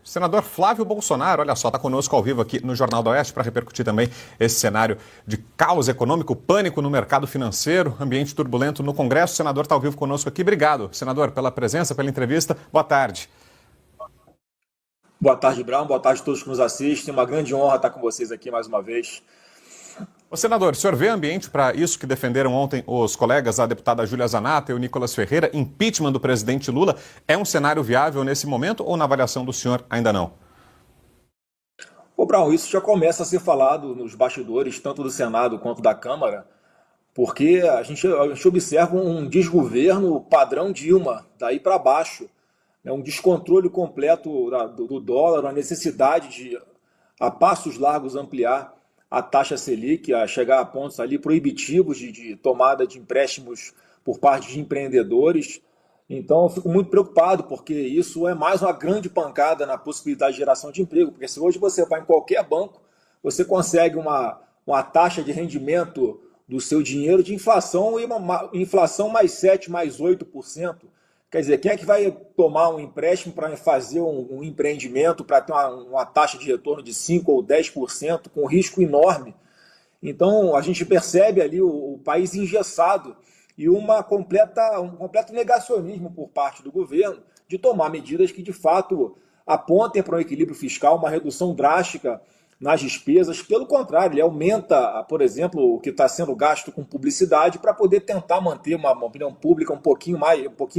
Senador Flávio Bolsonaro, olha só, está conosco ao vivo aqui no Jornal do Oeste para repercutir também esse cenário de caos econômico, pânico no mercado financeiro, ambiente turbulento no Congresso. O senador está ao vivo conosco aqui. Obrigado, senador, pela presença, pela entrevista. Boa tarde. Boa tarde, Brown. Boa tarde a todos que nos assistem. Uma grande honra estar com vocês aqui mais uma vez. Ô, senador, o senhor vê ambiente para isso que defenderam ontem os colegas, a deputada Júlia Zanata e o Nicolas Ferreira, impeachment do presidente Lula? É um cenário viável nesse momento ou na avaliação do senhor ainda não? Ô, Brown, isso já começa a ser falado nos bastidores, tanto do Senado quanto da Câmara, porque a gente observa um desgoverno padrão Dilma, daí para baixo. Um descontrole completo do dólar, a necessidade de, a passos largos, ampliar a taxa Selic, a chegar a pontos ali proibitivos de tomada de empréstimos por parte de empreendedores. Então, eu fico muito preocupado, porque isso é mais uma grande pancada na possibilidade de geração de emprego, porque se hoje você vai em qualquer banco, você consegue uma taxa de rendimento do seu dinheiro de inflação, e uma inflação mais 7%, mais 8%. Quer dizer, quem é que vai tomar um empréstimo para fazer um empreendimento, para ter uma taxa de retorno de 5% ou 10%, com risco enorme? Então, a gente percebe ali o país engessado e um completo negacionismo por parte do governo de tomar medidas que, de fato, apontem para um equilíbrio fiscal, uma redução drástica nas despesas. Pelo contrário, ele aumenta, por exemplo, o que está sendo gasto com publicidade para poder tentar manter uma opinião pública um pouquinho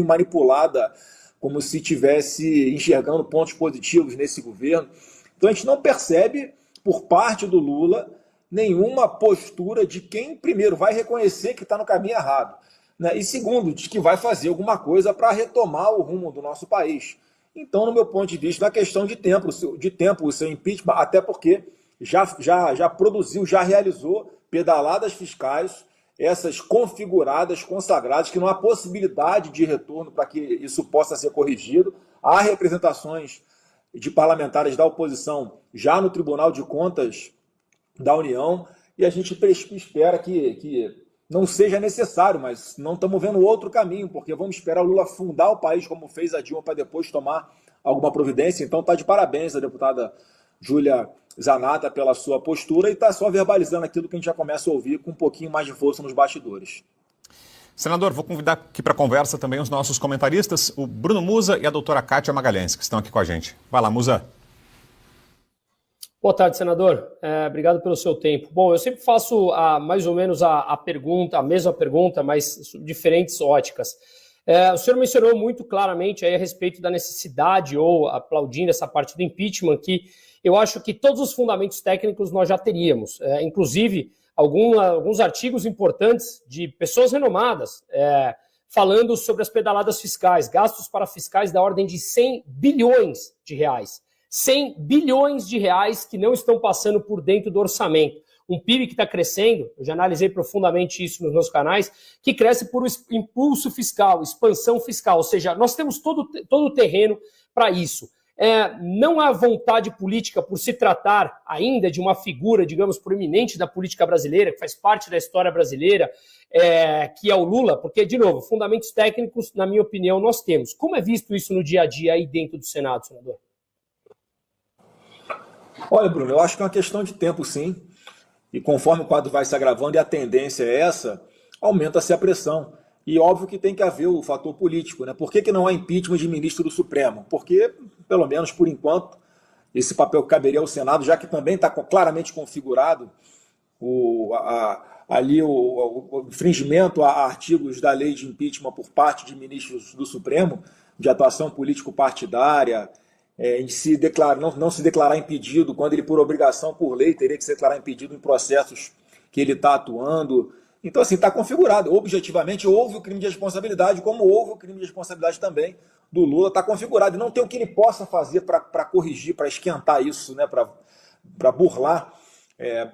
manipulada, como se estivesse enxergando pontos positivos nesse governo. Então a gente não percebe, por parte do Lula, nenhuma postura de quem, primeiro, vai reconhecer que está no caminho errado, né? E segundo, de que vai fazer alguma coisa para retomar o rumo do nosso país. Então, no meu ponto de vista, na questão de tempo o seu impeachment, até porque já produziu, já realizou pedaladas fiscais, essas configuradas, consagradas, que não há possibilidade de retorno para que isso possa ser corrigido. Há representações de parlamentares da oposição já no Tribunal de Contas da União, e a gente espera que não seja necessário, mas não estamos vendo outro caminho, porque vamos esperar o Lula afundar o país, como fez a Dilma, para depois tomar alguma providência. Então está de parabéns a deputada Júlia Zanata pela sua postura e está só verbalizando aquilo que a gente já começa a ouvir com um pouquinho mais de força nos bastidores. Senador, vou convidar aqui para a conversa também os nossos comentaristas, o Bruno Musa e a doutora Kátia Magalhães, que estão aqui com a gente. Vai lá, Musa. Boa tarde, senador. Obrigado pelo seu tempo. Bom, eu sempre faço mais ou menos a mesma pergunta, mas diferentes óticas. O senhor mencionou muito claramente aí a respeito da necessidade, ou aplaudindo essa parte do impeachment, que eu acho que todos os fundamentos técnicos nós já teríamos. Inclusive, alguns artigos importantes de pessoas renomadas, falando sobre as pedaladas fiscais, gastos para fiscais da ordem de 100 bilhões de reais. 100 bilhões de reais que não estão passando por dentro do orçamento. Um PIB que está crescendo, eu já analisei profundamente isso nos meus canais, que cresce por impulso fiscal, expansão fiscal, ou seja, nós temos todo o terreno para isso. Não há vontade política por se tratar ainda de uma figura, digamos, proeminente da política brasileira, que faz parte da história brasileira, que é o Lula, porque, de novo, fundamentos técnicos, na minha opinião, nós temos. Como é visto isso no dia a dia aí dentro do Senado, senador? Olha, Bruno, eu acho que é uma questão de tempo, sim. E conforme o quadro vai se agravando e a tendência é essa, aumenta-se a pressão. E óbvio que tem que haver o fator político, né? Por que não há impeachment de ministro do Supremo? Porque, pelo menos por enquanto, esse papel caberia ao Senado, já que também está claramente configurado o infringimento a artigos da lei de impeachment por parte de ministros do Supremo, de atuação político-partidária, em não se declarar impedido, quando ele, por obrigação, por lei, teria que se declarar impedido em processos que ele está atuando. Então, assim, está configurado. Objetivamente, houve o crime de responsabilidade, como houve o crime de responsabilidade também do Lula, está configurado. E não tem o que ele possa fazer para corrigir, para esquentar isso, né, para burlar,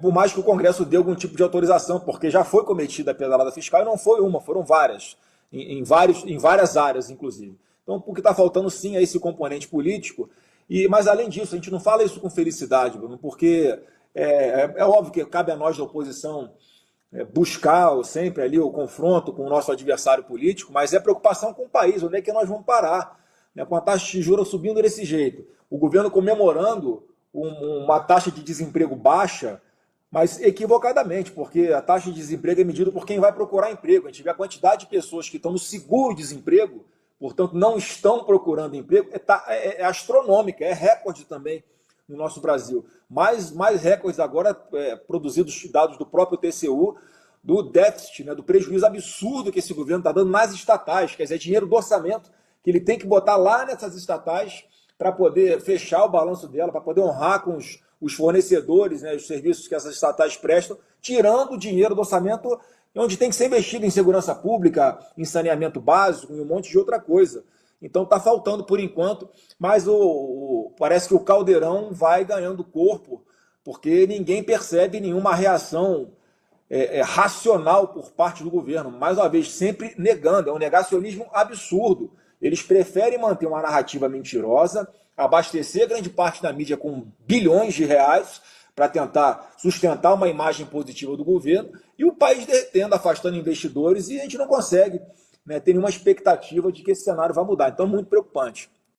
por mais que o Congresso dê algum tipo de autorização, porque já foi cometida a pedalada fiscal, e não foi uma, foram várias, em várias áreas, inclusive. Então, o que está faltando, sim, é esse componente político. Mas, além disso, a gente não fala isso com felicidade, Bruno, porque é óbvio que cabe a nós da oposição buscar sempre ali o confronto com o nosso adversário político, mas é preocupação com o país, onde é que nós vamos parar? né, com a taxa de juros subindo desse jeito, o governo comemorando uma taxa de desemprego baixa, mas equivocadamente, porque a taxa de desemprego é medida por quem vai procurar emprego. A gente vê a quantidade de pessoas que estão no seguro-desemprego, portanto não estão procurando emprego, é astronômica, é recorde também no nosso Brasil. Mais recordes agora produzidos, dados do próprio TCU, do déficit, né, do prejuízo absurdo que esse governo está dando nas estatais, quer dizer, dinheiro do orçamento que ele tem que botar lá nessas estatais para poder fechar o balanço dela, para poder honrar com os fornecedores, né, os serviços que essas estatais prestam, tirando o dinheiro do orçamento onde tem que ser investido em segurança pública, em saneamento básico, em um monte de outra coisa. Então está faltando por enquanto, mas parece que o caldeirão vai ganhando corpo, porque ninguém percebe nenhuma reação racional por parte do governo. Mais uma vez, sempre negando, é um negacionismo absurdo. Eles preferem manter uma narrativa mentirosa, abastecer grande parte da mídia com bilhões de reais para tentar sustentar uma imagem positiva do governo, e o país derretendo, afastando investidores, e a gente não consegue, né, ter nenhuma expectativa de que esse cenário vai mudar. Então, muito preocupante.